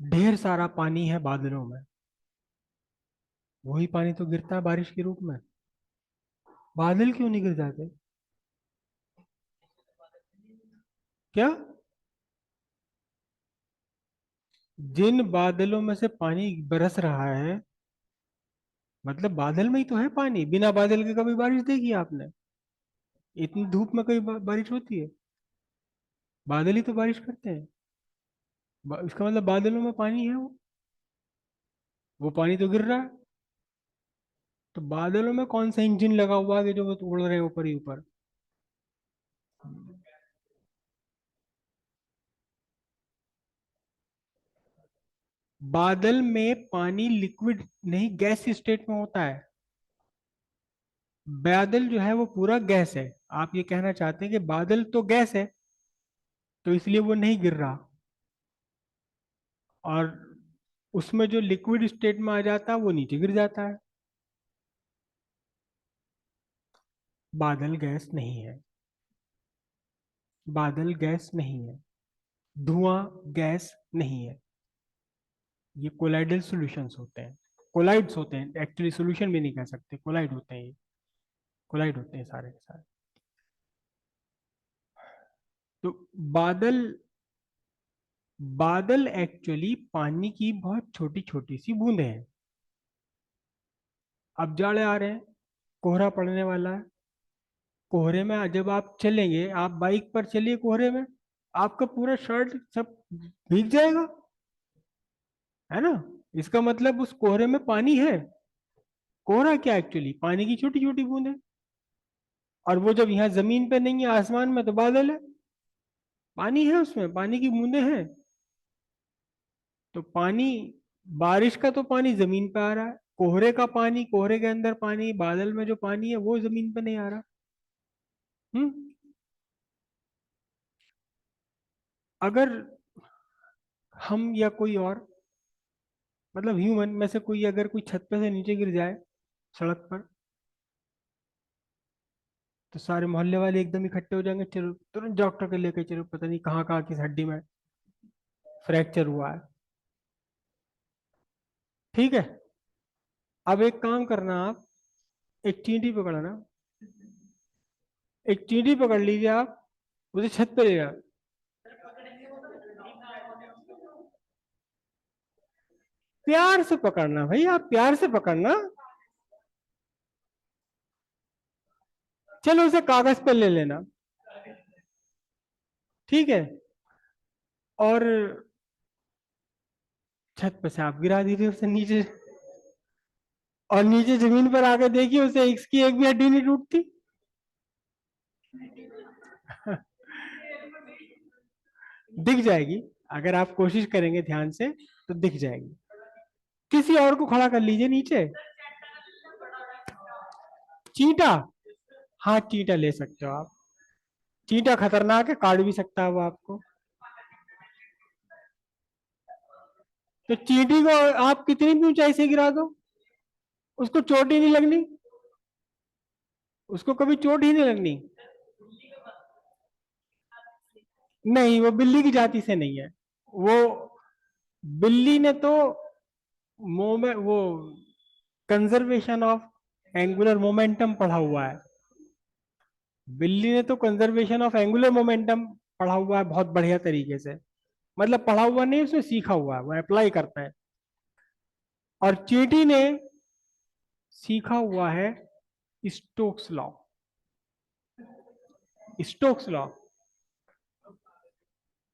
ढेर सारा पानी है बादलों में, वही पानी तो गिरता है बारिश के रूप में। बादल क्यों नहीं गिर जाते? क्या? जिन बादलों में से पानी बरस रहा है, मतलब बादल में ही तो है पानी। बिना बादल के कभी बारिश देखी है आपने? इतनी धूप में कभी बारिश होती है? बादल ही तो बारिश करते हैं। इसका मतलब बादलों में पानी है, वो पानी तो गिर रहा है। तो बादलों में कौन सा इंजन लगा हुआ है कि जो वो तो उड़ रहे हैं ऊपर ही ऊपर? बादल में पानी लिक्विड नहीं, गैस स्टेट में होता है। बादल जो है वो पूरा गैस है। आप ये कहना चाहते हैं कि बादल तो गैस है, तो इसलिए वो नहीं गिर रहा। और उसमें जो लिक्विड स्टेट में आ जाता है वो नीचे गिर जाता है। बादल गैस नहीं है। बादल गैस नहीं है। धुआं गैस नहीं है। ये कोलाइडल सॉल्यूशंस होते हैं। कोलाइड्स होते हैं, एक्चुअली सॉल्यूशन भी नहीं कह सकते, कोलाइड होते हैं ये। कोलाइड होते हैं सारे के सारे। तो बादल, बादल एक्चुअली पानी की बहुत छोटी छोटी सी बूंदें हैं। अब जाड़े आ रहे हैं, कोहरा पड़ने वाला है। कोहरे में जब आप चलेंगे, आप बाइक पर चलिए कोहरे में, आपका पूरा शर्ट सब भीग जाएगा, है ना? इसका मतलब उस कोहरे में पानी है। कोहरा क्या एक्चुअली पानी की छोटी छोटी बूंदें। और वो जब यहाँ जमीन पे नहीं है, आसमान में, तो बादल है। पानी है, उसमें पानी की बूंदें हैं। तो पानी, बारिश का तो पानी जमीन पे आ रहा है। कोहरे का पानी, कोहरे के अंदर पानी, बादल में जो पानी है वो जमीन पे नहीं आ रहा। हम्म। अगर हम या कोई और, मतलब ह्यूमन में से कोई अगर कोई छत पे से नीचे गिर जाए सड़क पर, तो सारे मोहल्ले वाले एकदम इकट्ठे हो जाएंगे, चलो तुरंत डॉक्टर के लेके चलो, पता नहीं कहाँ कहाँ किस हड्डी में फ्रैक्चर हुआ है। ठीक है। अब एक काम करना आप, एक चींटी पकड़ना। एक चींटी पकड़ लीजिए आप, उसे छत पे ले जाओ। प्यार से पकड़ना भाई, आप प्यार से पकड़ना। चलो उसे कागज पे ले लेना। ठीक है। और छत पे से आप गिरा दीजिए उसे नीचे। और नीचे जमीन पर आकर देखिए, उसे इसकी एक भी हड्डी नहीं टूटती। दिख जाएगी। अगर आप कोशिश करेंगे ध्यान से तो दिख जाएगी। किसी और को खड़ा कर लीजिए नीचे। चींटा? हाँ, चींटा ले सकते हो आप। चींटा खतरनाक है, काट भी सकता है वो आपको। तो चींटी को आप कितनी भी ऊंचाई से गिरा दो, उसको चोट ही नहीं लगनी। उसको कभी चोट ही नहीं लगनी। नहीं, वो बिल्ली की जाति से नहीं है। वो, बिल्ली ने तो मोमेंट, वो कंजर्वेशन ऑफ एंगुलर मोमेंटम पढ़ा हुआ है। बिल्ली ने तो कंजर्वेशन ऑफ एंगुलर मोमेंटम पढ़ा हुआ है बहुत बढ़िया तरीके से। मतलब पढ़ा हुआ नहीं, उसने सीखा हुआ है, वो अप्लाई करता है। और चींटी ने सीखा हुआ है स्टोक्स लॉ। Stokes law.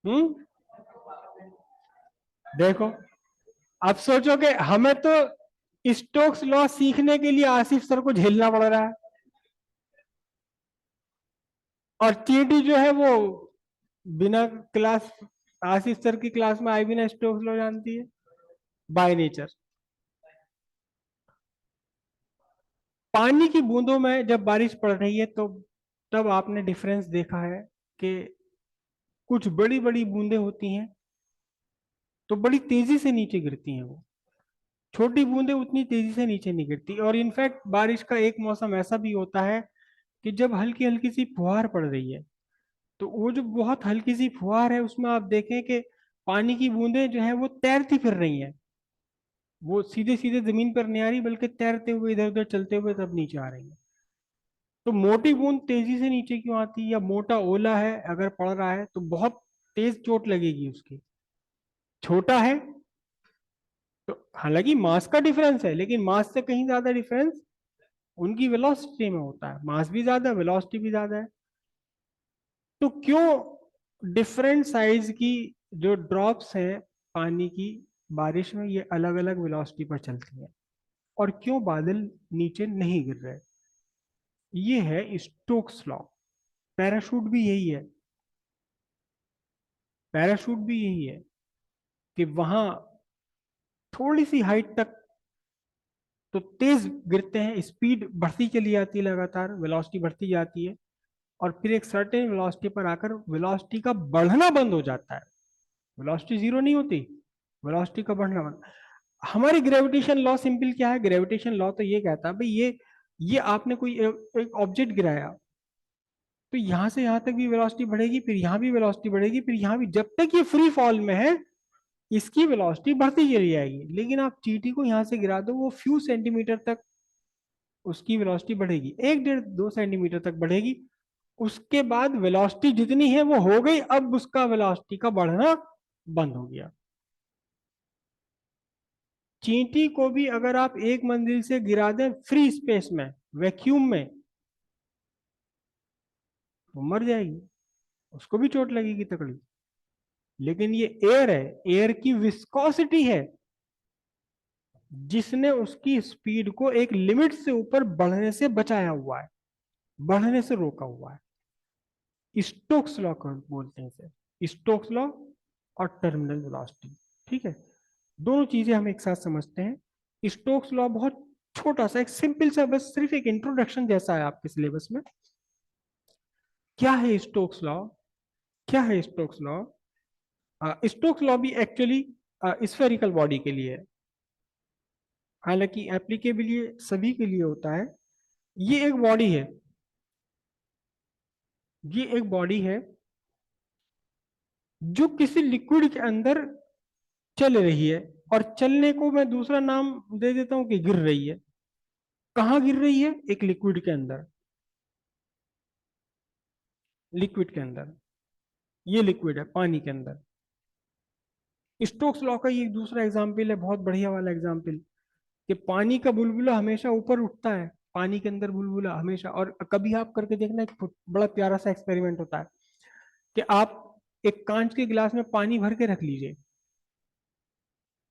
हम्म। देखो, अब सोचो कि हमें तो स्टोक्स लॉ सीखने के लिए आसिफ सर को झेलना पड़ रहा है, और चींटी जो है वो बिना क्लास, आसिफ सर की क्लास में आई बिना स्टोक्स लॉ जानती है बाय नेचर। पानी की बूंदों में जब बारिश पड़ रही है तो तब आपने डिफरेंस देखा है कि कुछ बड़ी बड़ी बूंदें होती हैं तो बड़ी तेजी से नीचे गिरती हैं वो। छोटी बूंदें उतनी तेजी से नीचे नहीं गिरती। और इनफैक्ट बारिश का एक मौसम ऐसा भी होता है कि जब हल्की हल्की सी फुहार पड़ रही है, तो वो जो बहुत हल्की सी फुहार है उसमें आप देखें कि पानी की बूंदें जो है वो तैरती फिर रही हैं, वो सीधे सीधे जमीन पर नहीं आ रही, बल्कि तैरते हुए इधर उधर चलते हुए तब नीचे आ रही है। तो मोटी बूंद तेजी से नीचे क्यों आती है? या मोटा ओला है अगर पड़ रहा है तो बहुत तेज चोट लगेगी उसकी। छोटा है तो हालांकि मास का डिफरेंस है, लेकिन मास से कहीं ज्यादा डिफरेंस उनकी वेलोसिटी में होता है, मास भी ज्यादा वेलोसिटी भी ज्यादा है। तो क्यों डिफरेंट साइज की जो ड्रॉप्स हैं पानी की बारिश में, ये अलग अलग वेलोसिटी पर चलती हैं? और क्यों बादल नीचे नहीं गिर रहे? ये है स्टोक्स लॉ। पैराशूट भी यही है, पैराशूट भी यही है कि वहां थोड़ी सी हाइट तक तो तेज गिरते हैं, स्पीड बढ़ती चली जाती है, लगातार वेलोसिटी बढ़ती जाती है, और फिर एक सर्टेन वेलोसिटी पर आकर वेलोसिटी का बढ़ना बंद हो जाता है। वेलोसिटी जीरो नहीं होती, वेलोसिटी का बढ़ना बंद। हमारी ग्रेविटेशन लॉ सिंपल क्या है? ग्रेविटेशन लॉ तो ये कहता है भाई, ये आपने कोई एक ऑब्जेक्ट गिराया, तो यहां से यहां तक भी वेलोसिटी बढ़ेगी, फिर यहां भी वेलोसिटी बढ़ेगी, फिर यहां भी, जब तक ये फ्री फॉल में है इसकी वेलोसिटी बढ़ती चली जाएगी। लेकिन आप चींटी को यहां से गिरा दो, वो फ्यू सेंटीमीटर तक उसकी वेलोसिटी बढ़ेगी, 1 1.5 2 सेंटीमीटर तक बढ़ेगी। उसके बाद वेलोसिटी जितनी है वो हो गई, अब उसका वेलोसिटी का बढ़ना बंद हो गया। चींटी को भी अगर आप एक मंजिल से गिरा दें फ्री स्पेस में, वैक्यूम में, वो मर जाएगी, उसको भी चोट लगेगी तकड़ी। लेकिन ये एयर है, एयर की विस्कोसिटी है जिसने उसकी स्पीड को एक लिमिट से ऊपर बढ़ने से बचाया हुआ है, बढ़ने से रोका हुआ है। स्टोक्स लॉ बोलते हैं इसे, स्टोक्स लॉ और टर्मिनल वेलोसिटी। ठीक है, दोनों चीजें हम एक साथ समझते हैं। स्टोक्स लॉ बहुत छोटा सा, एक सिंपल सा, बस सिर्फ एक इंट्रोडक्शन जैसा है आपके सिलेबस में। क्या है स्टोक्स लॉ? क्या है स्टोक्स लॉ? स्टोक्स लॉ भी एक्चुअली स्फेरिकल बॉडी के लिए है, हालांकि एप्लीकेबल ये सभी के लिए होता है। ये एक बॉडी है, ये एक बॉडी है जो किसी लिक्विड के अंदर चल रही है, और चलने को मैं दूसरा नाम दे देता हूं कि गिर रही है। कहाँ गिर रही है? एक लिक्विड के अंदर, लिक्विड के अंदर। ये लिक्विड है पानी के अंदर। स्टोक्स लॉ का ये एक दूसरा एग्जाम्पल है, बहुत बढ़िया वाला एग्जाम्पल, कि पानी का बुलबुला हमेशा ऊपर उठता है, पानी के अंदर बुलबुला हमेशा। और कभी आप करके देखना, एक बड़ा प्यारा सा एक्सपेरिमेंट होता है कि आप एक कांच के गिलास में पानी भर के रख लीजिए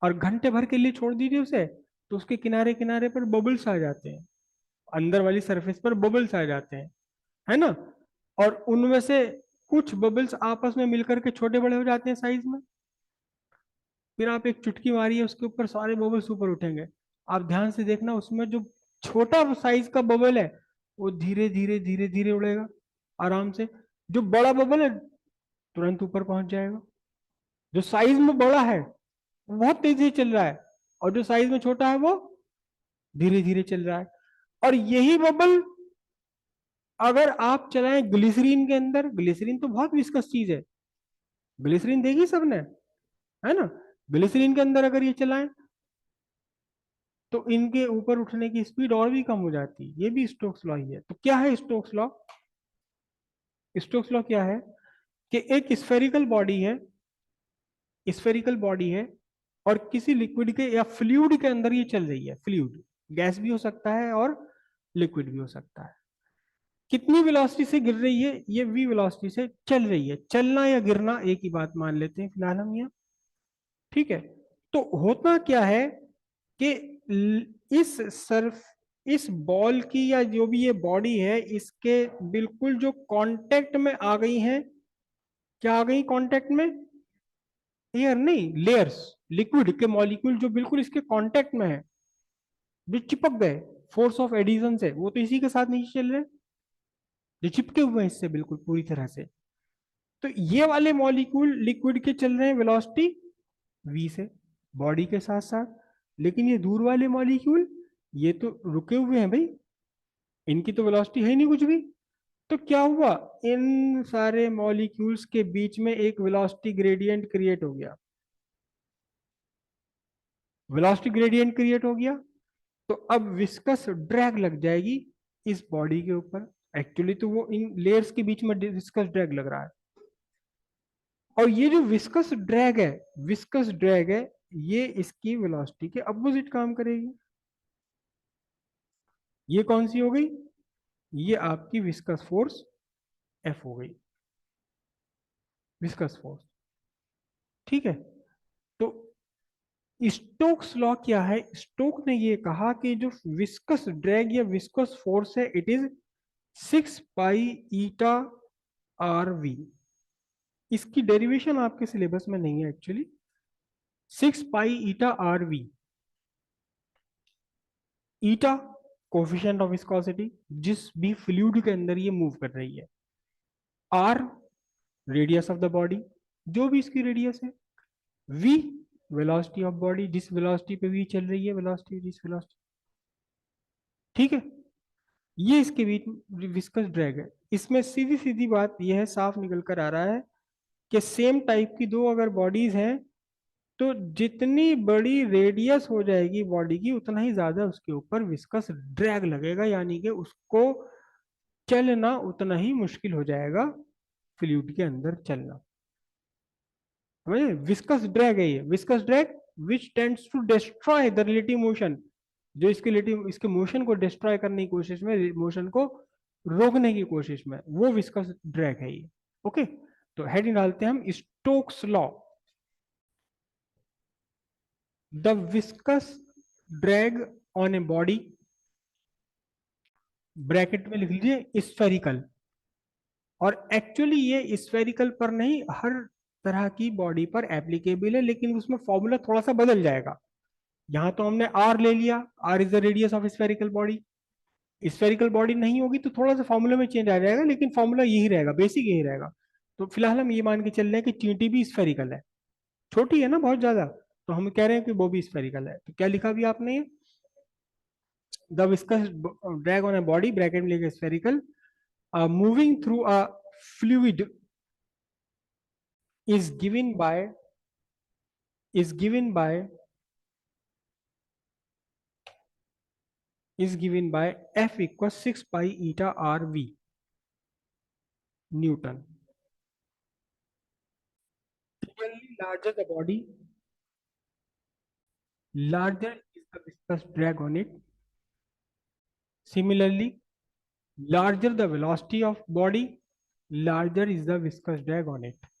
और घंटे भर के लिए छोड़ दीजिए उसे, तो उसके किनारे किनारे पर बबल्स आ जाते हैं, अंदर वाली सरफेस पर बबल्स आ जाते हैं, है ना? और उनमें से कुछ बबल्स आपस में मिलकर के छोटे बड़े हो जाते हैं साइज में। फिर आप एक चुटकी मारिए, उसके ऊपर सारे बबल्स ऊपर उठेंगे। आप ध्यान से देखना, उसमें जो छोटा साइज का बबल है वो धीरे धीरे धीरे धीरे उड़ेगा आराम से। जो बड़ा बबल है तुरंत ऊपर पहुंच जाएगा। जो साइज में बड़ा है वो बहुत तेजी से चल रहा है, और जो साइज में छोटा है वो धीरे धीरे चल रहा है। और यही बबल अगर आप चलाएं ग्लिसरीन के अंदर, ग्लिसरीन तो बहुत विस्कस चीज है, ग्लिसरीन देखी सबने, है ना? ग्लिसरीन के अंदर अगर ये चलाएं तो इनके ऊपर उठने की स्पीड और भी कम हो जाती है। ये भी स्टोक्स लॉ ही है। तो क्या है स्टोक्स लॉ? स्टोक्स लॉ क्या है कि एक स्फेरिकल बॉडी है, स्फेरिकल बॉडी है, और किसी लिक्विड के या फ्लूइड के अंदर ये चल रही है। फ्लूइड गैस भी हो सकता है और लिक्विड भी हो सकता है। कितनी वेलोसिटी से गिर रही है? ये v वेलोसिटी से चल रही है। चलना या गिरना एक ही बात मान लेते हैं फिलहाल हम यहाँ। ठीक है, तो होता क्या है कि इस सर्फ, इस बॉल की या जो भी ये बॉडी है, इसके बिल्कुल जो कांटेक्ट में आ गई है, क्या आ गई कांटेक्ट में? एयर नहीं, लेयर्स, लिक्विड के मॉलिक्यूल जो बिल्कुल इसके कांटेक्ट में है, जो चिपक गए फोर्स ऑफ एडिशन से, वो तो इसी के साथ नीचे चल रहे हैं, जो चिपके हुए हैं इससे बिल्कुल पूरी तरह से। तो ये वाले मॉलिक्यूल लिक्विड के चल रहे हैं वेलोसिटी v से, बॉडी के साथ साथ। लेकिन ये दूर वाले मॉलिक्यूल, ये तो रुके हुए हैं भाई, इनकी तो वेलोसिटी है ही नहीं कुछ भी। तो क्या हुआ? इन सारे मॉलिक्यूल्स के बीच में एक वेलोसिटी ग्रेडियंट क्रिएट हो गया। वेलोसिटी ग्रेडियंट क्रिएट हो गया, तो अब विस्कस ड्रैग लग जाएगी इस बॉडी के ऊपर। एक्चुअली तो वो इन लेयर्स के बीच में विस्कस ड्रैग लग रहा है। और ये जो विस्कस ड्रैग है, ये इसकी वेलोसिटी के अपोजिट काम करेगी। ये कौन सी हो गई? ये आपकी विस्कस फोर्स एफ हो गई, विस्कस फोर्स। ठीक है। तो स्टोक्स लॉ क्या है? स्टोक ने ये कहा कि जो विस्कस ड्रैग या विस्कस फोर्स है, it is 6 pi eta R V. इसकी डेरिवेशन आपके सिलेबस में नहीं है actually. 6 pi eta R V. Eta coefficient of viscosity, जिस भी फ्लूइड के अंदर ये मूव कर रही है। R radius of the body, जो भी इसकी रेडियस है। वी वेलोसिटी ऑफ बॉडी, जिस वेलोसिटी पे वी चल रही है, वेलोसिटी जिस वेलोसिटी। ठीक है। ये इसके बीच विस्कस ड्रैग है। इसमें सीधी सीधी बात यह है, साफ निकल कर आ रहा है कि सेम टाइप की दो अगर बॉडीज हैं, तो जितनी बड़ी रेडियस हो जाएगी बॉडी की, उतना ही ज्यादा उसके ऊपर विस्कस ड्रैग लगेगा, यानी कि उसको चलना उतना ही मुश्किल हो जाएगा, फ्लूइड के अंदर चलना। समझे? विस्कस ड्रैग है ये, viscous drag which tends to destroy the relative motion, जो इसके रिलेटिव इसके मोशन को डिस्ट्रॉय करने की कोशिश में, मोशन को रोकने की कोशिश में, वो विस्कस ड्रैग है ये। ओके। तो हेडिंग डालते हैं हम Stokes law. The viscous drag on a body, bracket में लिख लीजिए स्फेरिकल। और एक्चुअली ये स्फेरिकल पर नहीं, हर तरह की बॉडी पर एप्लीकेबल है, लेकिन उसमें फॉर्मूला थोड़ा सा बदल जाएगा। यहां तो हमने आर ले लिया, R is the radius of spherical body. Spherical body नहीं होगी तो थोड़ा सा फॉर्मूला में चेंज आ जाएगा, लेकिन फॉर्मूला यही रहेगा, बेसिक यही रहेगा। तो फिलहाल हम ये मान के चल रहे हैं कि चींटी भी स्फेरिकल है, छोटी है ना बहुत ज्यादा, तो हम कह रहे हैं कि वो भी स्फेरिकल है। तो क्या लिखा भी आपने? The viscous drag on a body, bracket में लिखे spherical, moving through a fluid is given by is given by is given by F equals 6 pi eta r v Newton. Clearly, larger the body, larger is the viscous drag on it. Similarly, larger the velocity of body, larger is the viscous drag on it.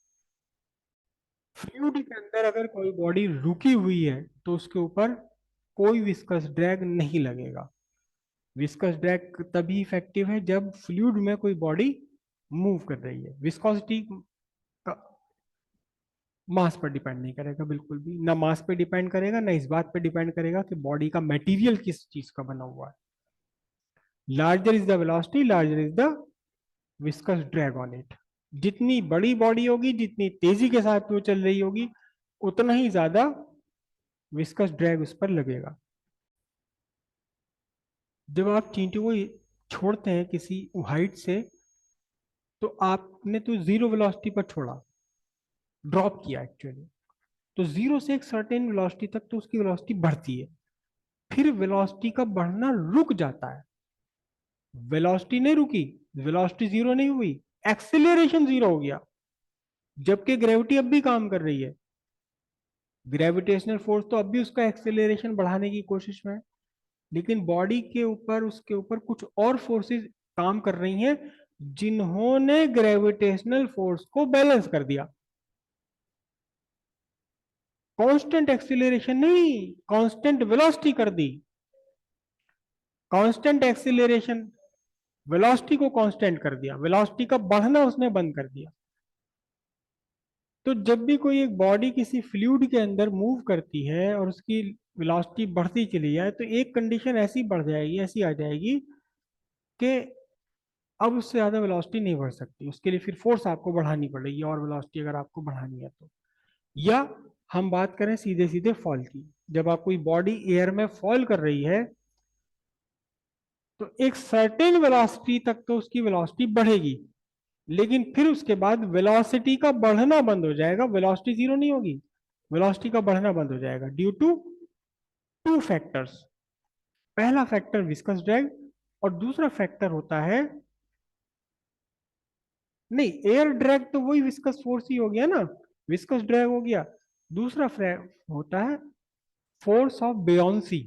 Fluid के अंदर अगर कोई body रुकी हुई है, तो उसके ऊपर कोई विस्कस ड्रैग नहीं लगेगा। विस्कस ड्रैग तभी इफेक्टिव है जब फ्लूइड में कोई बॉडी मूव कर रही है। विस्कोसिटी का मास पर डिपेंड नहीं करेगा, बिल्कुल भी ना मास पे डिपेंड करेगा, ना इस बात पे डिपेंड करेगा कि बॉडी का मटेरियल किस चीज का बना हुआ है। Larger is the velocity, larger is the viscous drag on it. जितनी बड़ी बॉडी होगी, जितनी तेजी के साथ वो चल रही होगी, उतना ही ज्यादा विस्कस ड्रैग उस पर लगेगा। जब आप चींटी को छोड़ते हैं किसी हाइट से, तो आपने तो जीरो वेलोसिटी पर छोड़ा, ड्रॉप किया एक्चुअली, तो जीरो से एक सर्टेन वेलोसिटी तक तो उसकी वेलोसिटी बढ़ती है, फिर वेलोसिटी का बढ़ना रुक जाता है। वेलोसिटी नहीं रुकी, वेलोसिटी जीरो नहीं हुई, एक्सेलरेशन जीरो हो गया, जबकि ग्रेविटी अब भी काम कर रही है। ग्रेविटेशनल फोर्स तो अब भी उसका एक्सेलरेशन बढ़ाने की कोशिश में है, लेकिन बॉडी के ऊपर, उसके ऊपर कुछ और फोर्सेस काम कर रही हैं, जिन्होंने ग्रेविटेशनल फोर्स को बैलेंस कर दिया। कांस्टेंट एक्सीलरेशन नहीं, कांस्टेंट वेलोसिटी कर दी। कांस्टेंट एक्सीलरेशन वेलोसिटी को कांस्टेंट कर दिया, वेलोसिटी का बढ़ना उसने बंद कर दिया। तो जब भी कोई एक बॉडी किसी फ्लूइड के अंदर मूव करती है और उसकी वेलोसिटी बढ़ती चली जाए, तो एक कंडीशन ऐसी बढ़ जाएगी, ऐसी आ जाएगी कि अब उससे ज्यादा वेलोसिटी नहीं बढ़ सकती, उसके लिए फिर फोर्स आपको बढ़ानी पड़ेगी, और वेलोसिटी अगर आपको बढ़ानी है तो। या हम बात करें सीधे सीधे फॉल की, जब आप कोई बॉडी एयर में फॉल कर रही है, तो एक सर्टेन वेलोसिटी तक तो उसकी वेलोसिटी बढ़ेगी, लेकिन फिर उसके बाद वेलोसिटी का बढ़ना बंद हो जाएगा, वेलोसिटी जीरो नहीं होगी, वेलोसिटी का बढ़ना बंद हो जाएगा ड्यू टू टू फैक्टर्स, पहला फैक्टर विस्कस ड्रैग और दूसरा फैक्टर होता है, नहीं एयर ड्रैग तो वही विस्कस फोर्स ही हो गया ना, विस्कस ड्रैग हो गया। दूसरा होता है फोर्स ऑफ बेयोंसी,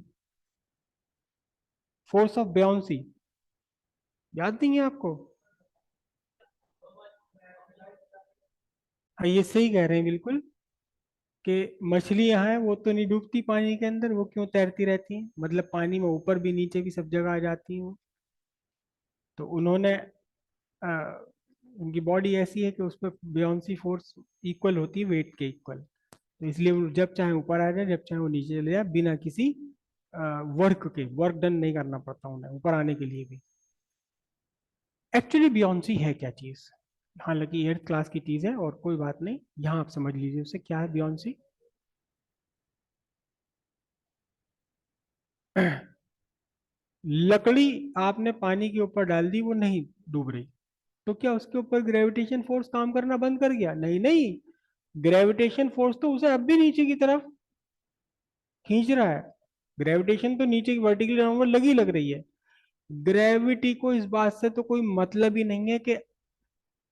फोर्स ऑफ बेयोंसी, याद नहीं है आपको? हाँ ये सही कह रहे हैं बिल्कुल, कि मछलियां हैं वो तो नहीं डूबती पानी के अंदर, वो क्यों तैरती रहती हैं, मतलब पानी में ऊपर भी नीचे भी सब जगह आ जाती हैं वो। तो उन्होंने अ, उनकी बॉडी ऐसी है कि उस पर बेयोंसी फोर्स इक्वल होती है वेट के इक्वल, तो इसलिए वो जब चाहे ऊपर आ जाए जब चाहे वो नीचे चले जाए बिना किसी वर्क डन नहीं करना पड़ता उन्हें ऊपर आने के लिए भी। एक्चुअली बियोंसी है क्या चीज, हालांकि एट्थ क्लास की चीज है और कोई बात नहीं, यहाँ आप समझ लीजिए उसे क्या है बियोंसी। लकड़ी आपने पानी के ऊपर डाल दी, वो नहीं डूब रही, तो क्या उसके ऊपर ग्रेविटेशन फोर्स काम करना बंद कर गया? नहीं नहीं, ग्रेविटेशन फोर्स तो उसे अब भी नीचे की तरफ खींच रहा है, ग्रेविटेशन तो नीचे की वर्टिकली डाउनवर्ड लगी लग रही है। ग्रेविटी को इस बात से तो कोई मतलब ही नहीं है कि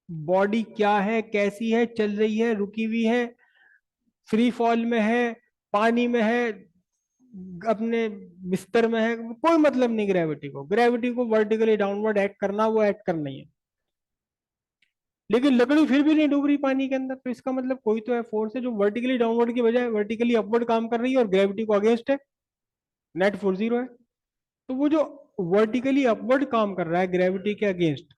बॉडी क्या है, कैसी है, चल रही है, रुकी हुई है, फ्री फॉल में है, पानी में है, अपने बिस्तर में है, कोई मतलब नहीं ग्रेविटी को, ग्रेविटी को वर्टिकली डाउनवर्ड एक्ट करना, वो एक्ट करना ही है। लेकिन लकड़ी फिर भी नहीं डूब रही पानी के अंदर, तो इसका मतलब कोई तो है फोर्स है जो वर्टिकली डाउनवर्ड की बजाय वर्टिकली अपवर्ड काम कर रही है और ग्रेविटी को अगेंस्ट है, नेट फोर्स जीरो है। तो वो जो वर्टिकली अपवर्ड काम कर रहा है ग्रेविटी के अगेंस्ट,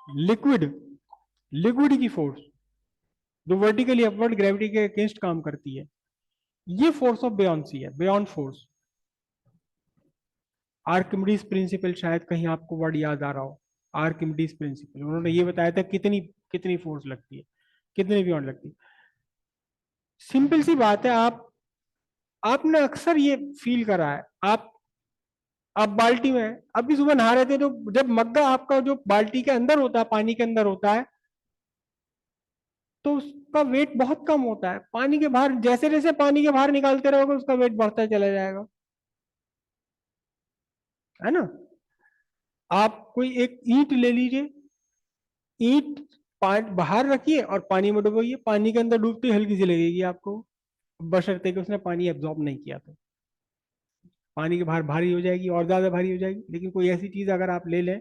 लिक्विड, लिक्विड की फोर्स जो वर्टिकली अपवर्ड ग्रेविटी के अगेंस्ट काम करती है, ये फोर्स ऑफ बेयोंसी है, बियॉन्ड फोर्स। आर्किमिडीज प्रिंसिपल, शायद कहीं आपको वर्ड याद आ रहा हो, आर्किमिडीज प्रिंसिपल, उन्होंने ये बताया था कितनी कितनी फोर्स लगती है, कितनी बियॉन्ड लगती है। सिंपल सी बात है, आपने अक्सर ये फील करा है, आप बाल्टी में अभी सुबह नहा रहे थे, तो जब मग्गा आपका जो बाल्टी के अंदर होता है, पानी के अंदर होता है, तो उसका वेट बहुत कम होता है, पानी के बाहर जैसे जैसे पानी के बाहर निकालते रहोगे उसका वेट बढ़ता चला जाएगा, है ना? आप कोई एक ईंट ले लीजिए, ईंट बाहर रखिए और पानी में डुबोइए, पानी के अंदर डूबती हुई हल्की सी लगेगी आपको, बशर्ते कि उसने पानी एब्जॉर्ब नहीं किया तो पानी के बाहर भारी हो जाएगी और ज्यादा भारी हो जाएगी। लेकिन कोई ऐसी चीज अगर आप ले लें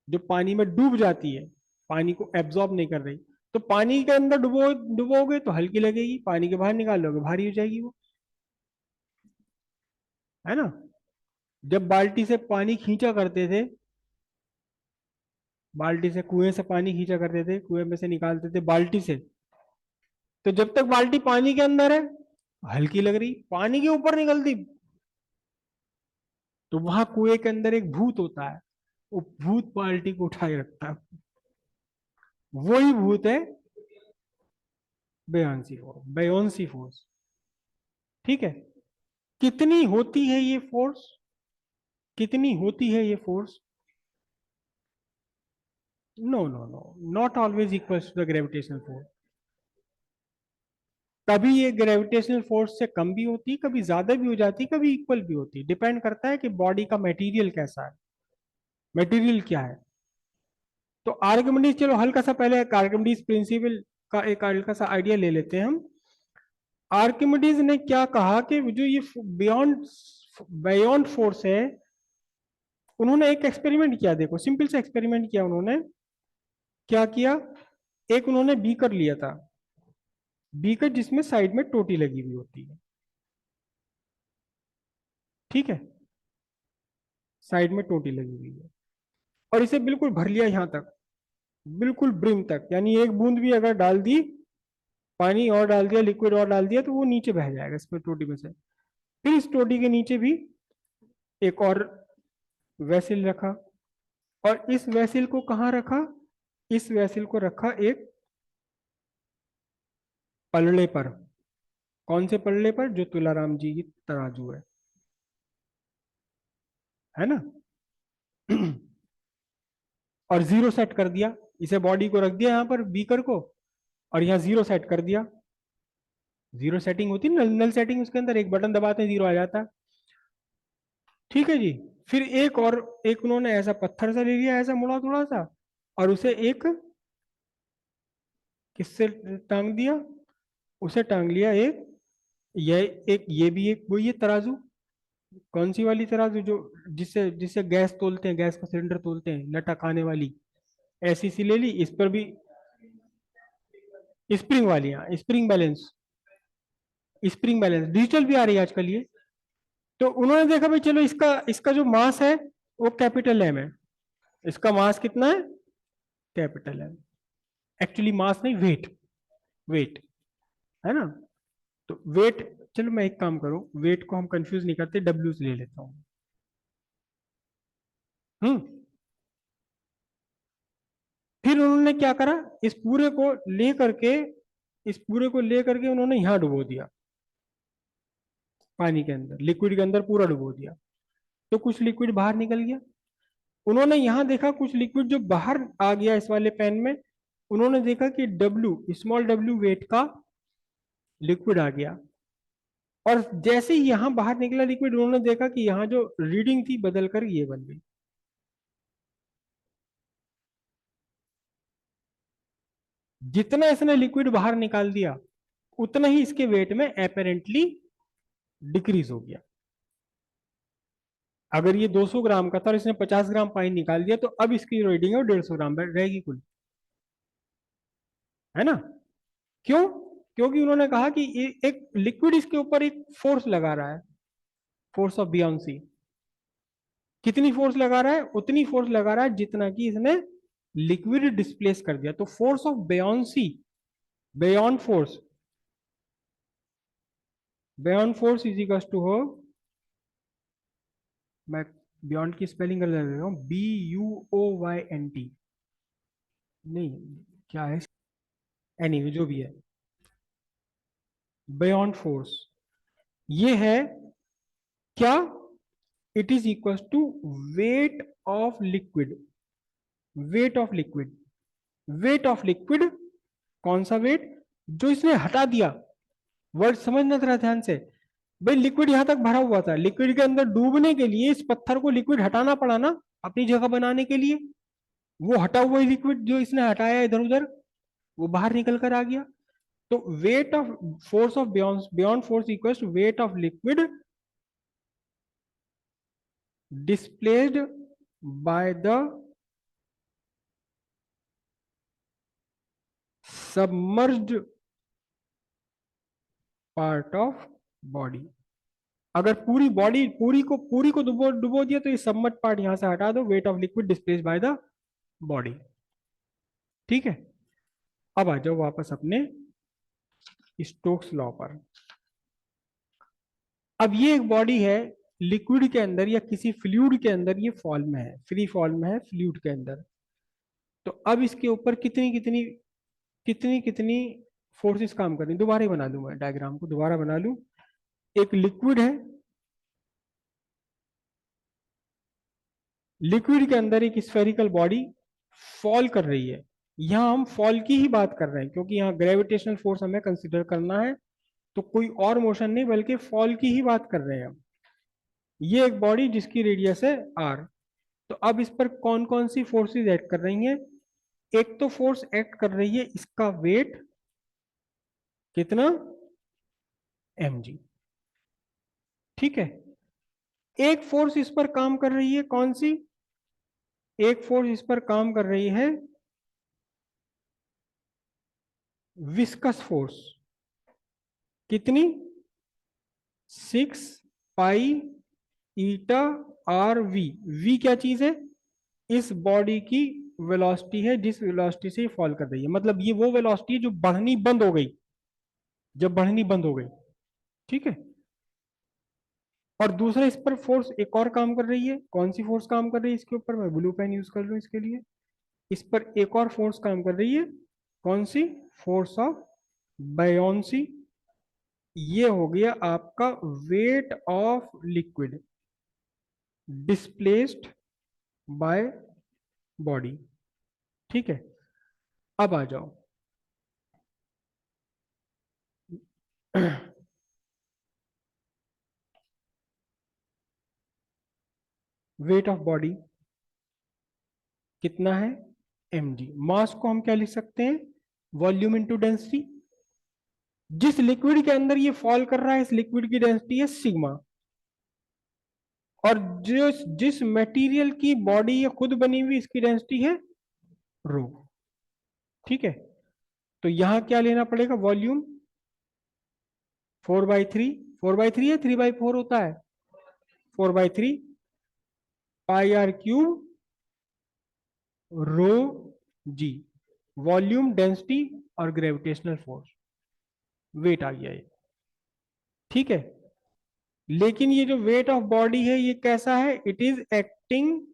जो पानी में डूब जाती है, पानी को एब्जॉर्ब नहीं कर रही, तो पानी के अंदर डुबोगे तो हल्की लगेगी, पानी के बाहर निकाल लोगे भारी हो जाएगी वो, है ना? जब बाल्टी से पानी खींचा करते थे, बाल्टी से कुएं से पानी खींचा करते थे, कुएं में से निकालते थे बाल्टी से, तो जब तक बाल्टी पानी के अंदर है हल्की लग रही, पानी के ऊपर निकलती तो वहां कुएं के अंदर एक भूत होता है, वो भूत बाल्टी को उठाए रखता है, वही भूत है बेयोंसी फोर्स, बेयोंसी फोर्स। ठीक है, कितनी होती है ये फोर्स, कितनी होती है ये force? No no no, not always equals to the gravitational force. कभी ये ग्रेविटेशनल फोर्स से कम भी होती है, कभी ज्यादा भी हो जाती है, कभी इक्वल भी होती है, डिपेंड करता है कि बॉडी का मटेरियल कैसा है, मटेरियल क्या है। तो आर्किमिडीज, चलो हल्का सा पहले आर्किमिडीज प्रिंसिपल का एक हल्का सा आइडिया ले लेते हैं हम। आर्किमिडीज ने क्या कहा कि जो ये बियॉन्ड बियॉन्ड फोर्स है, उन्होंने एक एक्सपेरिमेंट किया, देखो सिंपल सा एक्सपेरिमेंट किया उन्होंने। क्या किया, एक उन्होंने बीकर लिया था, बीकर जिसमें साइड में टोटी लगी हुई होती है, ठीक है, साइड में टोटी लगी हुई है, और इसे बिल्कुल भर लिया यहां तक, बिल्कुल ब्रिम तक, यानी एक बूंद भी अगर डाल दी, पानी और डाल दिया, लिक्विड और डाल दिया, तो वो नीचे बह जाएगा इसमें टोटी में से। फिर इस टोटी के नीचे भी एक और वैसिल रखा, और इस वैसिल को कहाँ रखा, इस वैसिल को रखा एक पलड़े पर। कौन से पलड़े पर? जो तुलाराम जी की तराजू है ना? और जीरो सेट कर दिया, इसे बॉडी को रख दिया यहाँ पर बीकर को, और यहाँ जीरो सेट कर दिया। जीरो सेटिंग होती है, नल सेटिंग, उसके अंदर एक बटन दबाते हैं जीरो आ जाता है। ठीक है जी। फिर एक और, एक उन्होंने ऐसा पत्थर सा ले लिया, ऐसा मुड़ा थोड़ा सा, और उसे एक किससे टांग दिया, उसे टांग लिया एक, ये एक, ये भी एक वही है तराजू। कौन सी वाली तराजू, जो जिससे जिससे गैस तोलते हैं, गैस का सिलेंडर तोलते हैं, लटक आने वाली, ऐसी सी ले ली, इस पर भी स्प्रिंग वाली, हाँ spring balance, spring balance digital भी आ रही है आजकल ये। तो उन्होंने देखा भाई चलो इसका इसका जो मास है वो कैपिटल एम है, इसका मास कितना है, कैपिटल एम। एक्चुअली मास नहीं, वेट, वेट है ना। तो वेट, चलो मैं एक काम करूं, वेट को हम कंफ्यूज नहीं करते, डब्ल्यू से ले लेता हूं। हम्म। फिर उन्होंने क्या करा, इस पूरे को ले करके, इस पूरे को ले करके उन्होंने यहां डुबो दिया, पानी के अंदर, लिक्विड के अंदर पूरा डुबो दिया। तो कुछ लिक्विड बाहर निकल गया। उन्होंने यहां देखा कुछ लिक्विड जो बाहर आ गया इस वाले पेन में, उन्होंने देखा कि डब्ल्यू, स्मॉल डब्ल्यू वेट का लिक्विड आ गया। और जैसे ही यहां बाहर निकला लिक्विड, उन्होंने देखा कि यहाँ जो रीडिंग थी बदल कर ये बन गई। जितना इसने लिक्विड बाहर निकाल दिया, उतना ही इसके वेट में अपेरेंटली डिक्रीज हो गया। अगर ये 200 ग्राम का था और इसने 50 ग्राम पानी निकाल दिया, तो अब इसकी रीडिंग है वो 150 ग्राम रहेगी कुल, है ना। क्यों? क्योंकि उन्होंने कहा कि एक लिक्विड इसके ऊपर एक फोर्स लगा रहा है, फोर्स ऑफ बियॉन्सी। कितनी फोर्स लगा रहा है? उतनी फोर्स लगा रहा है जितना कि इसने लिक्विड डिस्प्लेस कर दिया। तो force of buoyancy, beyond force, beyond force is equal to हो, मैं बियॉन्ड की स्पेलिंग कर देता हूँ, BUOYNT, नहीं क्या है, एनीवे जो भी है, बियॉन्ड फोर्स ये है क्या, it is equal to weight of liquid, weight of liquid, weight of liquid, कौन सा वेट, जो इसने हटा दिया। वर्ड समझना जरा ध्यान से। भाई लिक्विड यहां तक भरा हुआ था, लिक्विड के अंदर डूबने के लिए इस पत्थर को लिक्विड हटाना पड़ा ना, अपनी जगह बनाने के लिए। वो हटा हुआ लिक्विड जो इसने हटाया इधर उधर, वो बाहर निकल कर आ गया। तो weight of force of buoyant, buoyant force equals to weight of liquid displaced by the submerged part of body. अगर पूरी बॉडी, पूरी को डुबो डुबो दिया, तो ये सबमर्ज पार्ट यहां से हटा दो, wait of liquid displaced by the body. ठीक है। अब आ जाओ वापस अपने स्टोक्स लॉ पर। अब ये एक बॉडी है, लिक्विड के अंदर या किसी फ्लूइड के अंदर ये फॉल में है, फ्री फॉल में है फ्लूइड के अंदर। तो अब इसके ऊपर कितनी कितनी कितनी कितनी फोर्सेस काम कर रही, दोबारा बना लूं, मैं डायग्राम को दोबारा बना लूं। एक लिक्विड है, लिक्विड के अंदर एक स्फेरिकल बॉडी फॉल कर रही है। यहां हम फॉल की ही बात कर रहे हैं, क्योंकि यहाँ ग्रेविटेशनल फोर्स हमें कंसिडर करना है, तो कोई और मोशन नहीं बल्कि फॉल की ही बात कर रहे हैं हम। ये एक बॉडी जिसकी रेडियस है r। तो अब इस पर कौन कौन सी फोर्सेस एक्ट कर रही हैं? एक तो फोर्स एक्ट कर रही है इसका वेट कितना, mg। ठीक है। एक फोर्स इस पर काम कर रही है, कौन सी? एक फोर्स इस पर काम कर रही है विस्कस फोर्स। कितनी? 6 पाई ईटा r v। v क्या चीज है? इस बॉडी की वेलोसिटी है, जिस वेलोसिटी से फॉल कर रही है। मतलब ये वो वेलोसिटी है जो बढ़नी बंद हो गई, जब बढ़नी बंद हो गई। ठीक है। और दूसरा इस पर फोर्स एक और काम कर रही है, कौन सी फोर्स काम कर रही है इसके ऊपर? मैं ब्लू पेन यूज कर लूं इसके लिए। इस पर एक और फोर्स काम कर रही है, कौन सी? Force of buoyancy. ये हो गया आपका wait of liquid displaced by body. ठीक है। अब आ जाओ, वेट ऑफ बॉडी कितना है, mg। मास को हम क्या लिख सकते हैं, वॉल्यूम इनटू डेंसिटी। जिस लिक्विड के अंदर ये फॉल कर रहा है, इस लिक्विड की डेंसिटी है सिग्मा। और जिस मटेरियल की बॉडी ये खुद बनी हुई, इसकी डेंसिटी है रो। ठीक है, तो यहां क्या लेना पड़ेगा, वॉल्यूम 4/3। 4/3 है 3/4 होता है, 4/3 pi R cube rho g. Volume, density और ग्रेविटेशनल फोर्स, वेट आ गया ये। ठीक है, लेकिन ये जो वेट ऑफ बॉडी है ये कैसा है, it is acting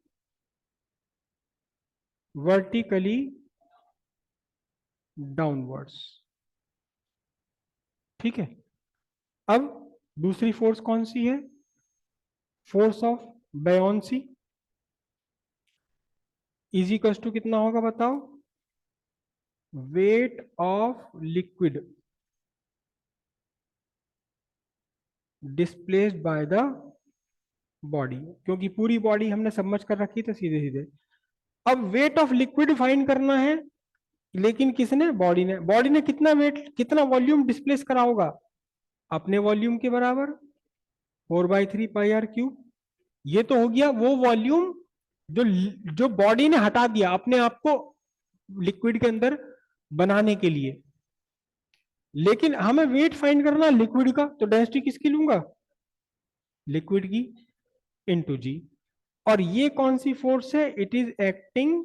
vertically downwards. ठीक है, अब दूसरी फोर्स कौन सी है, फोर्स ऑफ बेयोंसी। इजिकल्स टू कितना होगा बताओ, wait of liquid displaced by the body, क्योंकि पूरी बॉडी हमने सबमर्ज कर रखी थी सीधे सीधे। अब वेट ऑफ लिक्विड फाइंड करना है, लेकिन किसने, बॉडी ने कितना वेट, कितना वॉल्यूम डिस्प्लेस करा होगा, अपने वॉल्यूम के बराबर 4/3 पाई आर क्यूब। ये तो हो गया वो वॉल्यूम जो जो बॉडी ने हटा दिया अपने आप को लिक्विड के अंदर बनाने के लिए। लेकिन हमें वेट फाइंड करना लिक्विड का, तो डेंसिटी किसकी लूंगा, लिक्विड की इनटू जी। और ये कौन सी फोर्स है, it is acting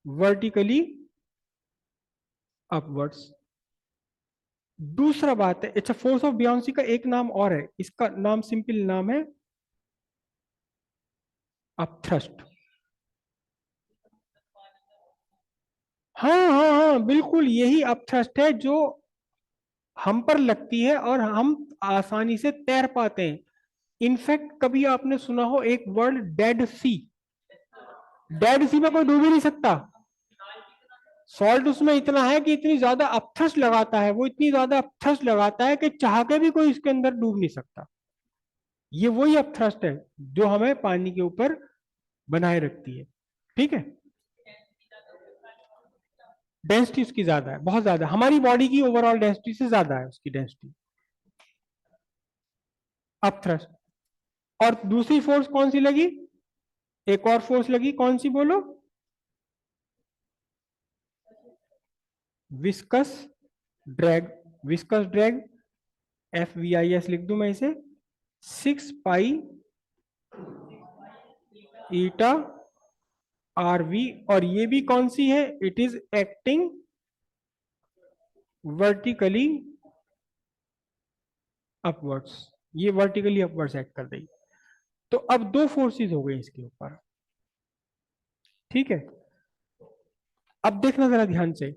vertically upwards. दूसरा बात है, अच्छा फोर्स ऑफ बियॉन्सी का एक नाम और है, इसका नाम सिंपल नाम है अपथ्रस्ट। हाँ हाँ हाँ बिल्कुल, यही अपथ्रस्ट है जो हम पर लगती है और हम आसानी से तैर पाते हैं। इनफैक्ट कभी आपने सुना हो एक वर्ड डेड सी, डेड सी में कोई डूब ही नहीं सकता। सॉल्ट उसमें इतना है कि इतनी ज्यादा अपथ्रस्ट लगाता है, वो इतनी ज्यादा अपथ्रस्ट लगाता है कि चाह के भी कोई इसके अंदर डूब नहीं सकता। ये वही अपथ्रस्ट है जो हमें पानी के ऊपर बनाए रखती है। ठीक है, डेंसिटी उसकी ज्यादा है, बहुत ज्यादा, हमारी बॉडी की ओवरऑल डेंसिटी से ज्यादा है उसकी डेंसिटी, अपथ्रस्ट। और दूसरी फोर्स कौन सी लगी, एक और फोर्स लगी, कौन सी बोलो, viscous drag. Viscous drag, FVIS लिख दूं मैं इसे, 6 पाई ईटा RV। और ये भी कौन सी है, it is acting vertically upwards. ये वर्टिकली अपवर्ड्स एक्ट कर रही। तो अब दो फोर्सेस हो गई इसके ऊपर। ठीक है, अब देखना जरा ध्यान से,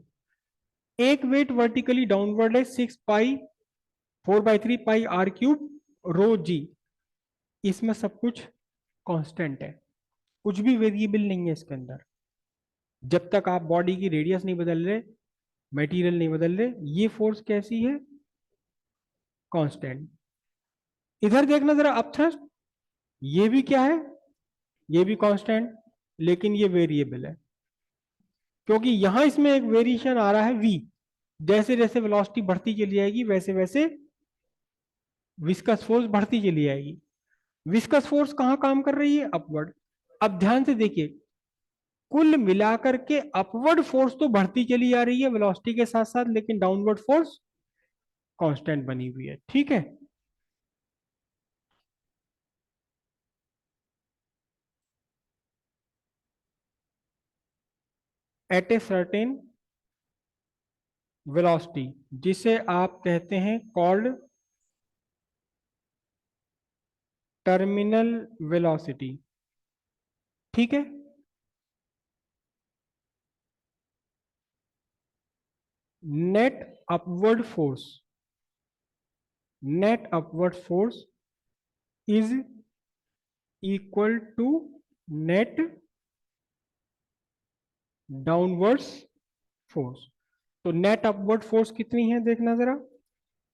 एक वेट वर्टिकली डाउनवर्ड है 4/3 पाई R³ रो जी। इसमें सब कुछ कांस्टेंट है, कुछ भी वेरिएबल नहीं है इसके अंदर। जब तक आप बॉडी की रेडियस नहीं बदल रहे, मटेरियल नहीं बदल रहे, ये फोर्स कैसी है, कांस्टेंट। इधर देखना जरा अपथ्रस्ट, ये भी क्या है, ये भी कांस्टेंट, लेकिन ये वेरिएबल है, क्योंकि यहां इसमें एक वेरिएशन आ रहा है v। जैसे जैसे वेलोसिटी बढ़ती चली जाएगी वैसे वैसे विस्कस फोर्स बढ़ती चली जाएगी। विस्कस फोर्स कहां काम कर रही है, अपवर्ड। अब ध्यान से देखिए, कुल मिलाकर के अपवर्ड फोर्स तो बढ़ती चली जा रही है वेलोसिटी के साथ साथ, लेकिन डाउनवर्ड फोर्स कांस्टेंट बनी हुई है। ठीक है, एट ए सर्टेन वेलोसिटी, जिसे आप कहते हैं कॉल्ड टर्मिनल वेलोसिटी। ठीक है, net upward force, net upward force is equal to net downwards force. तो नेट अपवर्ड फोर्स कितनी है देखना जरा।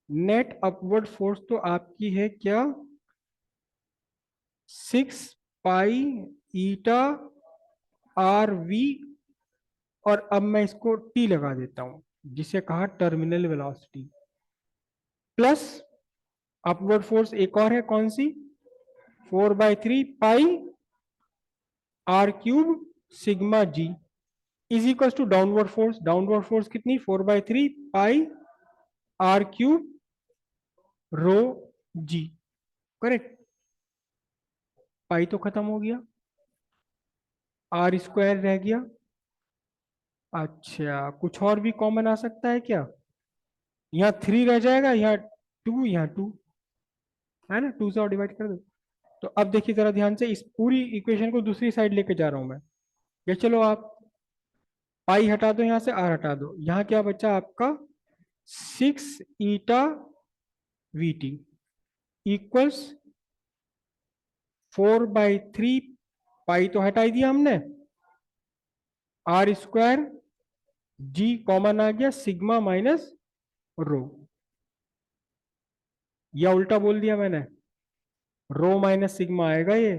नेट अपवर्ड फोर्स तो आपकी है क्या, 6 पाई आर वी, और अब मैं इसको टी लगा देता हूं, जिसे कहा terminal velocity, plus upward force एक और है, कौन सी, 4/3 pi R cube sigma g is equal to downward force. Downward force कितनी, 4/3 pi R cube rho g. Correct. Pi तो खत्म हो गया, आर स्क्वायर रह गया। अच्छा, कुछ और भी कॉमन आ सकता है क्या, यहाँ 3 रह जाएगा, यहाँ 2, यहाँ 2, है ना, 2 से और डिवाइड कर दो। तो अब देखिए जरा ध्यान से, इस पूरी इक्वेशन को दूसरी साइड लेके जा रहा हूं मैं। ये चलो आप पाई हटा दो, यहाँ से आर हटा दो, यहाँ क्या बचा आपका, 6 ईटा वी टी इक्वल्स 4/3 पाई तो हटाई दिया हमने, आर स्क्वायर जी कॉमन आ गया, सिग्मा माइनस रो, या उल्टा बोल दिया मैंने, रो माइनस सिग्मा आएगा ये,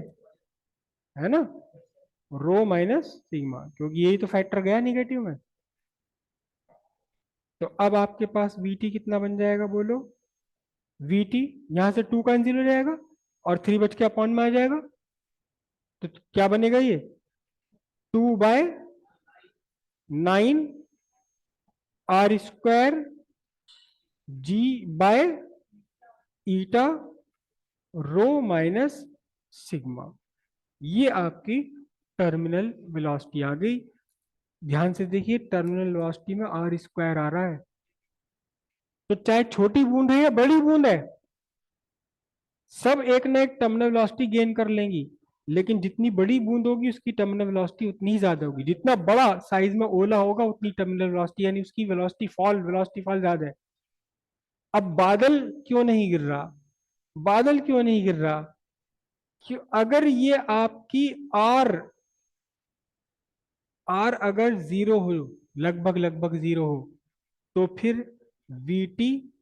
है ना, रो माइनस सिग्मा, क्योंकि यही तो फैक्टर गया निगेटिव में। तो अब आपके पास वीटी कितना बन जाएगा बोलो, वीटी यहां से 2 कैंसिल हो जाएगा और 3 बच के अपॉन में आ जाएगा, तो क्या बनेगा ये, 2/9 R square G by eta rho minus sigma. ये आपकी टर्मिनल वेलोसिटी आ गई। ध्यान से देखिए, टर्मिनल वेलोसिटी में आर स्क्वायर आ रहा है, तो चाहे छोटी बूंद है या बड़ी बूंद है, सब एक ना एक टर्मिनल वेलोसिटी गेन कर लेंगी, लेकिन जितनी बड़ी बूंद होगी उसकी टर्मिनल वेलोसिटी उतनी ही ज्यादा होगी, जितना बड़ा साइज में ओला होगा उतनी टर्मिनल वेलोसिटी, यानी उसकी वेलोसिटी फॉल ज्यादा है। अब बादल क्यों नहीं गिर रहा, बादल क्यों नहीं गिर रहा, क्यों, अगर ये आपकी आर आर अगर जीरो हो, लगभग लगभग जीरो हो, तो फिर V T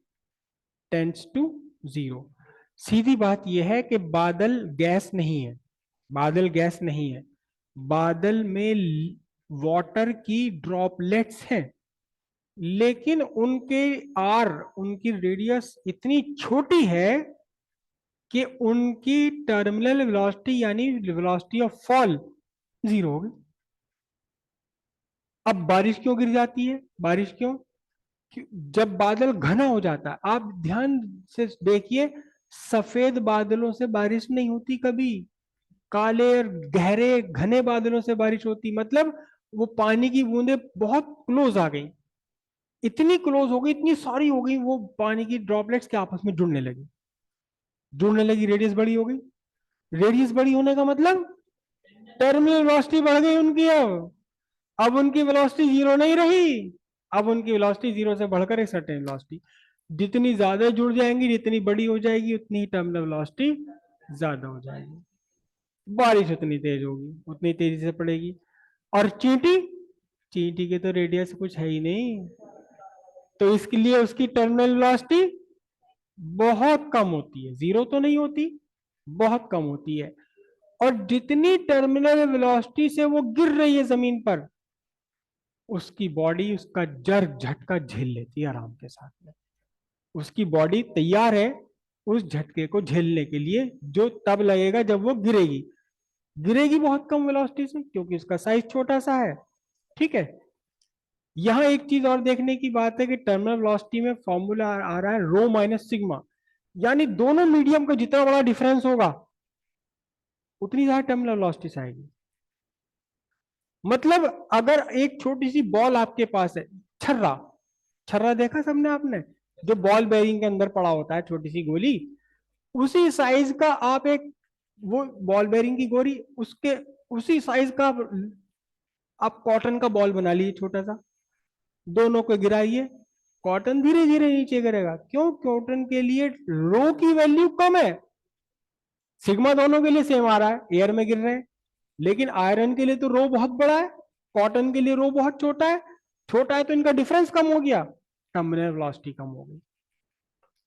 tends to zero. सीधी बात यह है कि बादल गैस नहीं है, बादल गैस नहीं है, बादल में वाटर की ड्रॉपलेट्स हैं, लेकिन उनके आर, उनकी रेडियस इतनी छोटी है कि उनकी टर्मिनल वेलोसिटी यानी वेलोसिटी ऑफ फॉल जीरो होगी। अब बारिश क्यों गिर जाती है, बारिश क्यों, जब बादल घना हो जाता है, आप ध्यान से देखिए, सफेद बादलों से बारिश नहीं होती कभी, काले और गहरे घने बादलों से बारिश होती, मतलब वो पानी की बूंदें बहुत क्लोज आ गई, इतनी क्लोज हो गई, इतनी सारी हो गई, वो पानी की ड्रॉपलेट्स के आपस में जुड़ने लगी, रेडियस बड़ी हो गई। रेडियस बड़ी होने का मतलब टर्मिनल वेलोसिटी बढ़ गई उनकी, अब उनकी वेलोसिटी जीरो नहीं रही, अब उनकी वेलोसिटी जीरो से बढ़कर एक सर्टेन वेलोसिटी, जितनी ज्यादा जुड़ जाएंगी, जितनी बड़ी हो जाएगी, उतनी ही टर्मिनल वेलोसिटी ज्यादा हो जाएगी, बारिश उतनी तेज होगी, उतनी तेजी से पड़ेगी। और चींटी, चींटी के तो रेडियस कुछ है ही नहीं, तो इसके लिए उसकी टर्मिनल वेलोसिटी बहुत कम होती है, जीरो तो नहीं होती, बहुत कम होती है। और जितनी टर्मिनल वेलोसिटी से वो गिर रही है जमीन पर, उसकी बॉडी उसका जर झटका झेल लेती है आराम के साथ में, उसकी बॉडी तैयार है उस झटके को झेलने के लिए, जो तब लगेगा जब वो गिरेगी, गिरेगी बहुत कम वेलोसिटी से क्योंकि उसका साइज छोटा सा है। ठीक है, यहां एक चीज और देखने की बात है कि टर्मिनल वेलोसिटी में फॉर्मूला आ रहा है रो माइनस सिग्मा, यानी दोनों मीडियम का जितना बड़ा डिफरेंस होगा उतनी ज्यादा टर्मिनल वेलोसिटी आएगी। मतलब अगर एक छोटी सी बॉल आपके पास है, छर्रा, छर्रा देखा सबने आपने, जो बॉल बेरिंग के अंदर पड़ा होता है, छोटी सी गोली, उसी साइज का आप एक, वो बॉल बेरिंग की गोली, उसके उसी साइज का आप कॉटन का बॉल बना लीजिए छोटा सा, दोनों को गिराइए, कॉटन धीरे धीरे नीचे गिरेगा, क्यों, कॉटन के लिए रो की वैल्यू कम है, सिग्मा दोनों के लिए सेम आ रहा है, एयर में गिर रहे हैं, लेकिन आयरन के लिए तो रो बहुत बड़ा है, कॉटन के लिए रो बहुत छोटा है, छोटा है तो इनका डिफरेंस कम हो गया, टर्मिनल वेलोसिटी कम हो गई।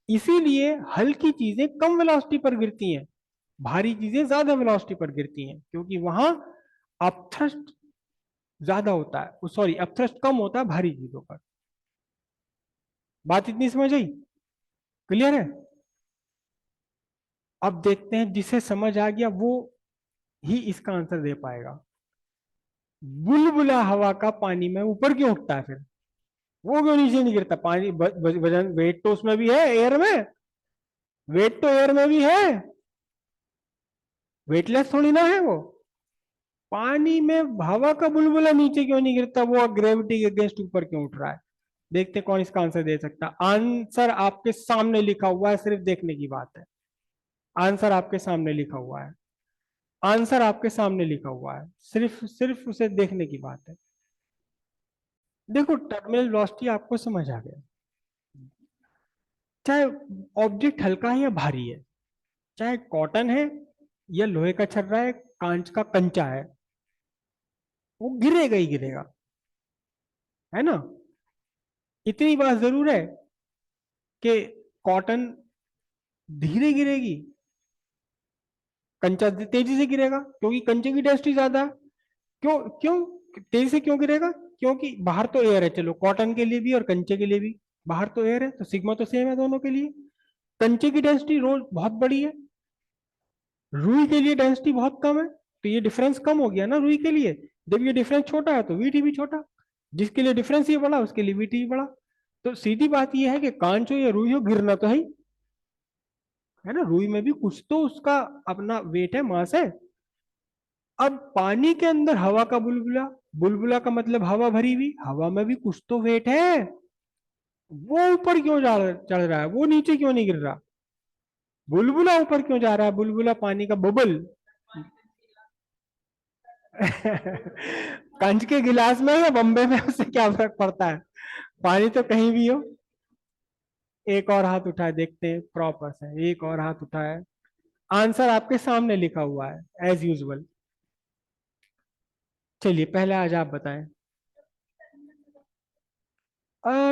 इसीलिए हल्की चीजें कम वेलोसिटी पर गिरती हैं, भारी चीजें ज्यादा वेलोसिटी पर गिरती हैं, क्योंकि वहां अपथ्रस्ट ज्यादा होता है, सॉरी अपथ्रस्ट कम होता है भारी चीजों पर। बात इतनी समझ आई? क्लियर है? अब देखते हैं जिसे समझ आ गया वो ही इसका आंसर दे पाएगा। बुलबुला हवा का पानी में ऊपर क्यों उठता है फिर? वो क्यों नीचे नहीं गिरता? पानी वजन वेट तो उसमें भी है, एयर में। वेट तो एयर में भी है, वेटलेस थोड़ी ना है वो। पानी में हवा का बुलबुला नीचे क्यों नहीं गिरता? वो ग्रेविटी के अगेंस्ट ऊपर क्यों उठ रहा है? देखते कौन इसका आंसर दे सकता। आंसर आपके सामने लिखा हुआ है, सिर्फ देखने की बात है। आंसर आपके सामने लिखा हुआ है, आंसर आपके सामने लिखा हुआ है, सिर्फ सिर्फ उसे देखने की बात है। देखो टर्मिनल वेलोसिटी आपको समझ आ गया। चाहे ऑब्जेक्ट हल्का है या भारी है, चाहे कॉटन है या लोहे का छर्रा है, कांच का कंचा है, वो गिरेगा ही गिरेगा, है ना? इतनी बात जरूर है कि कॉटन धीरे गिरेगी, कंचा तेजी से गिरेगा, क्योंकि कंचे की डेंसिटी ज्यादा है। क्यों क्यों तेजी से क्यों गिरेगा? क्योंकि बाहर तो एयर है, चलो कॉटन के लिए भी और कंचे के लिए भी बाहर तो एयर है, तो सिग्मा तो सेम है दोनों के लिए। कंचे की डेंसिटी रोज बहुत बड़ी है, रुई के लिए डेंसिटी बहुत कम है, तो ये डिफरेंस कम हो गया ना रुई के लिए। जब ये डिफरेंस छोटा है तो वीटी भी छोटा, जिसके लिए डिफरेंस ये बड़ा उसके लिए वीटी भी बड़ा। तो सीधी बात ये है कि कांच हो या रुई हो, गिरना तो है ना? रुई में भी कुछ तो उसका अपना वेट है, मास है। अब पानी के अंदर हवा का बुलबुला, बुलबुला का मतलब हवा भरी हुई, हवा में भी कुछ तो वेट है। वो ऊपर क्यों चढ़ रहा है, वो नीचे क्यों नहीं गिर रहा? बुलबुला ऊपर क्यों जा रहा है? बुलबुला पानी का बबल। कंच के गिलास में या बम्बे में, उससे क्या फर्क पड़ता है? पानी तो कहीं भी हो। एक और हाथ उठाए, देखते हैं प्रॉपर से, एक और हाथ उठाए। आंसर आपके सामने लिखा हुआ है एज यूजुअल। चलिए पहले आज आप बताएं।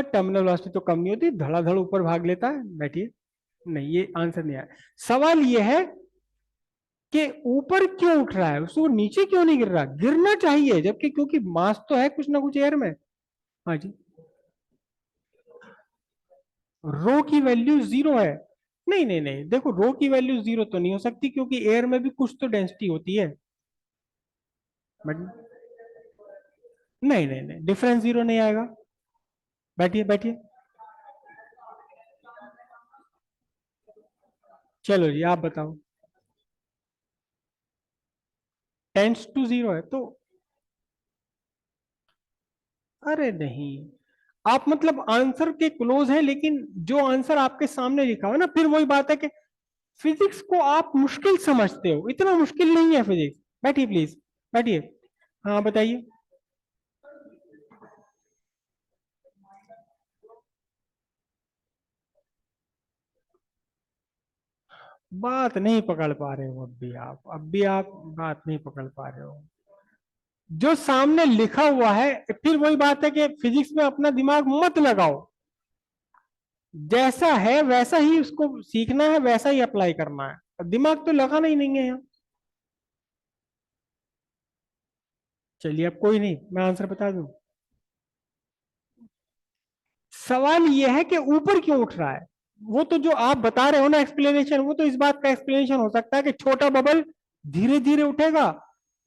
टर्मिनल वेलोसिटी तो कम नहीं होती, धड़ाधड़ ऊपर भाग लेता है, बैठिए। नहीं, ये आंसर नहीं आया। सवाल ये है कि ऊपर क्यों उठ रहा है, उसको नीचे क्यों नहीं गिर रहा? गिरना चाहिए, जबकि क्योंकि मास तो है कुछ ना कुछ एयर में। हाँ जी। रो की वैल्यू जीरो है? नहीं नहीं नहीं, देखो रो की वैल्यू जीरो तो नहीं हो सकती, क्योंकि एयर में भी कुछ तो डेंसिटी होती है। बट नहीं नहीं नहीं, डिफरेंस जीरो नहीं आएगा। बैठिए बैठिए। चलो जी आप बताओ। टेंस टू जीरो है तो? अरे नहीं, आप मतलब आंसर के क्लोज है, लेकिन जो आंसर आपके सामने लिखा हुआ है ना, फिर वही बात है कि फिजिक्स को आप मुश्किल समझते हो, इतना मुश्किल नहीं है फिजिक्स। बैठिए प्लीज, बैठिए। हाँ बताइए। बात नहीं पकड़ पा रहे हो, अब भी आप बात नहीं पकड़ पा रहे हो। जो सामने लिखा हुआ है, फिर वही बात है कि फिजिक्स में अपना दिमाग मत लगाओ। जैसा है वैसा ही उसको सीखना है, वैसा ही अप्लाई करना है, अब दिमाग तो लगाना ही नहीं है यहाँ। चलिए अब कोई नहीं, मैं आंसर बता दूं। सवाल यह है कि ऊपर क्यों उठ रहा है। वो तो जो आप बता रहे हो ना एक्सप्लेनेशन, वो तो इस बात का एक्सप्लेनेशन हो सकता है कि छोटा बबल धीरे धीरे उठेगा,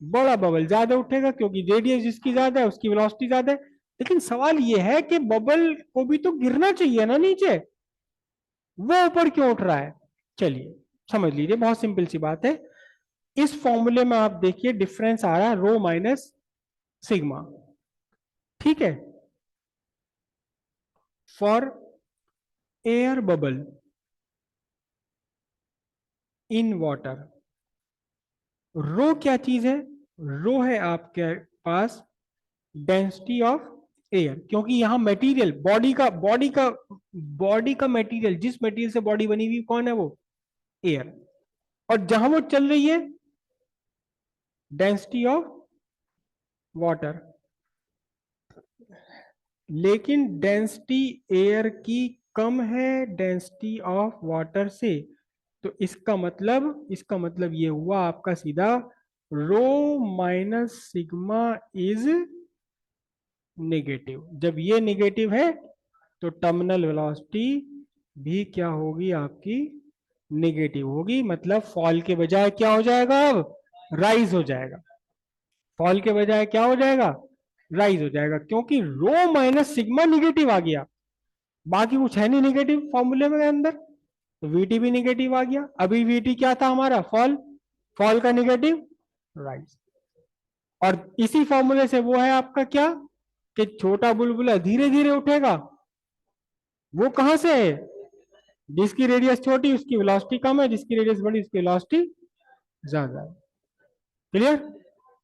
बड़ा बबल ज्यादा उठेगा, क्योंकि रेडियस जिसकी ज्यादा है उसकी वेलोसिटी ज्यादा है। लेकिन सवाल यह है कि बबल को भी तो गिरना चाहिए ना नीचे, वो ऊपर क्यों उठ रहा है? चलिए समझ लीजिए, बहुत सिंपल सी बात है। इस फॉर्मूले में आप देखिए डिफरेंस आ रहा है रो माइनस सिग्मा, ठीक है? For air bubble in water. Rho क्या चीज है? रो है आपके पास डेंसिटी ऑफ एयर, क्योंकि यहां मटेरियल बॉडी का मटेरियल, जिस मटेरियल से बॉडी बनी हुई कौन है वो? एयर। और जहां वो चल रही है, डेंसिटी ऑफ वाटर। लेकिन डेंसिटी एयर की कम है डेंसिटी ऑफ वाटर से। तो इसका मतलब ये हुआ आपका सीधा रो माइनस सिग्मा इज नेगेटिव। जब ये नेगेटिव है तो टर्मिनल वेलोसिटी भी क्या होगी आपकी, नेगेटिव होगी। मतलब फॉल के बजाय क्या हो जाएगा, अब राइज हो जाएगा। फॉल के बजाय क्या हो जाएगा, राइज हो जाएगा, क्योंकि रो माइनस सिग्मा निगेटिव आ गया। बाकी कुछ है नहीं निगेटिव फॉर्मूले में अंदर, तो वीटी भी निगेटिव आ गया। अभी वीटी क्या था हमारा, फॉल, फॉल का निगेटिव राइज। और इसी फॉर्मूले से वो है आपका क्या, कि छोटा बुलबुला धीरे धीरे उठेगा। वो कहां से है, जिसकी रेडियस छोटी उसकी वेलोसिटी कम है, जिसकी रेडियस बड़ी उसकी वेलोसिटी ज्यादा है। क्लियर।